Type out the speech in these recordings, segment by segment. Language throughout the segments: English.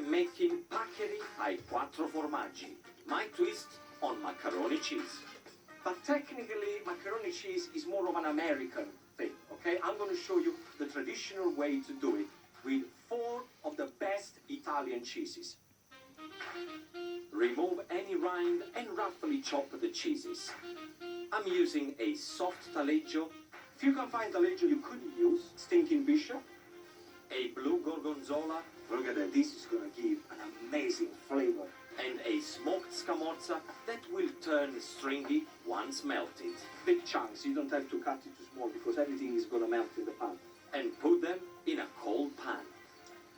I'm making paccheri ai quattro formaggi, my twist on macaroni cheese. But technically, macaroni cheese is more of an American thing, okay? I'm going to show you the traditional way to do it with 4 of the best Italian cheeses. Remove any rind and roughly chop the cheeses. I'm using a soft taleggio. If you can find taleggio, you could use stinking bishop. A blue gorgonzola. Look at that, this is going to give an amazing flavor. And a smoked scamorza that will turn stringy once melted. Big chunks, you don't have to cut it too small because everything is going to melt in the pan. And put them in a cold pan.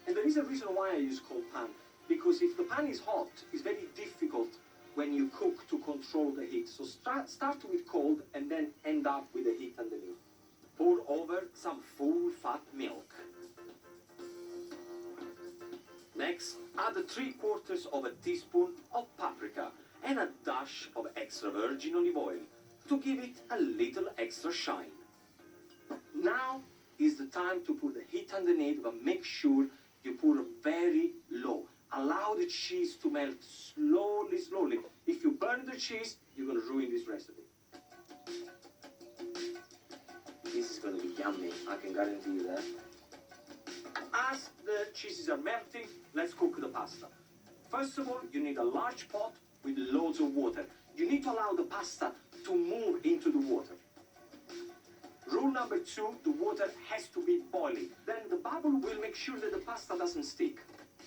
And there is a reason why I use cold pan. Because if the pan is hot, it's very difficult when you cook to control the heat. So start with cold and then end up with the heat underneath. Pour over some full fat milk. Next, add 3/4 of a teaspoon of paprika and a dash of extra virgin olive oil to give it a little extra shine. Now is the time to put the heat underneath, but make sure you put it very low. Allow the cheese to melt slowly, slowly. If you burn the cheese, you're going to ruin this recipe. This is going to be yummy, I can guarantee you that. As the cheeses are melting, let's cook the pasta. First of all, you need a large pot with loads of water. You need to allow the pasta to move into the water. Rule number 2, the water has to be boiling. Then the bubble will make sure that the pasta doesn't stick.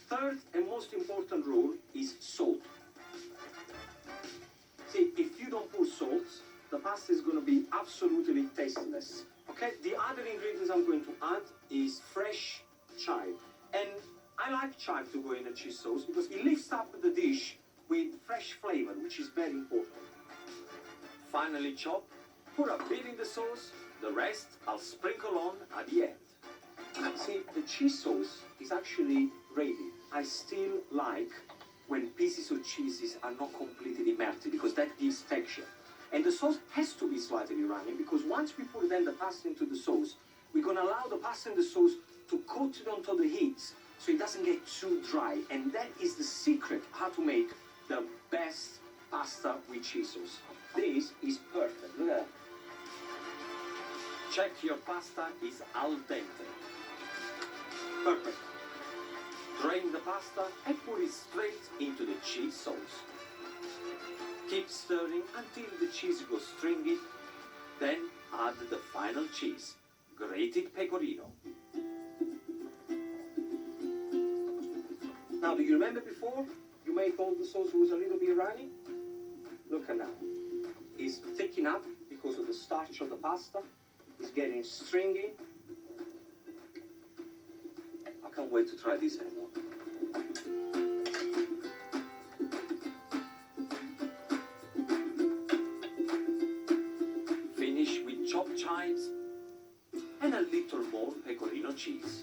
Third and most important rule is salt. See, if you don't put salt, the pasta is going to be absolutely tasteless. Okay, the other ingredients I'm going to add is fresh chive. And I like chive to go in a cheese sauce because it lifts up the dish with fresh flavor, which is very important. Finally chop, put a bit in the sauce, the rest I'll sprinkle on at the end. See, the cheese sauce is actually ready. I still like when pieces of cheeses are not completely melted because that gives texture. And the sauce has to be slightly runny because once we put then the pasta into the sauce, we're going to allow the pasta in the sauce to coat it onto the heat so it doesn't get too dry. And that is the secret how to make the best pasta with cheese sauce. This is perfect. Look at that. Check your pasta is al dente. Perfect. Drain the pasta and put it straight into the cheese sauce. Keep stirring until the cheese goes stringy. Then add the final cheese, grated pecorino. Now, do you remember before you made all the sauce was a little bit runny? Look at now. It's thickening up because of the starch of the pasta. It's getting stringy. I can't wait to try this anymore. Finish with chopped chives and a little more pecorino cheese.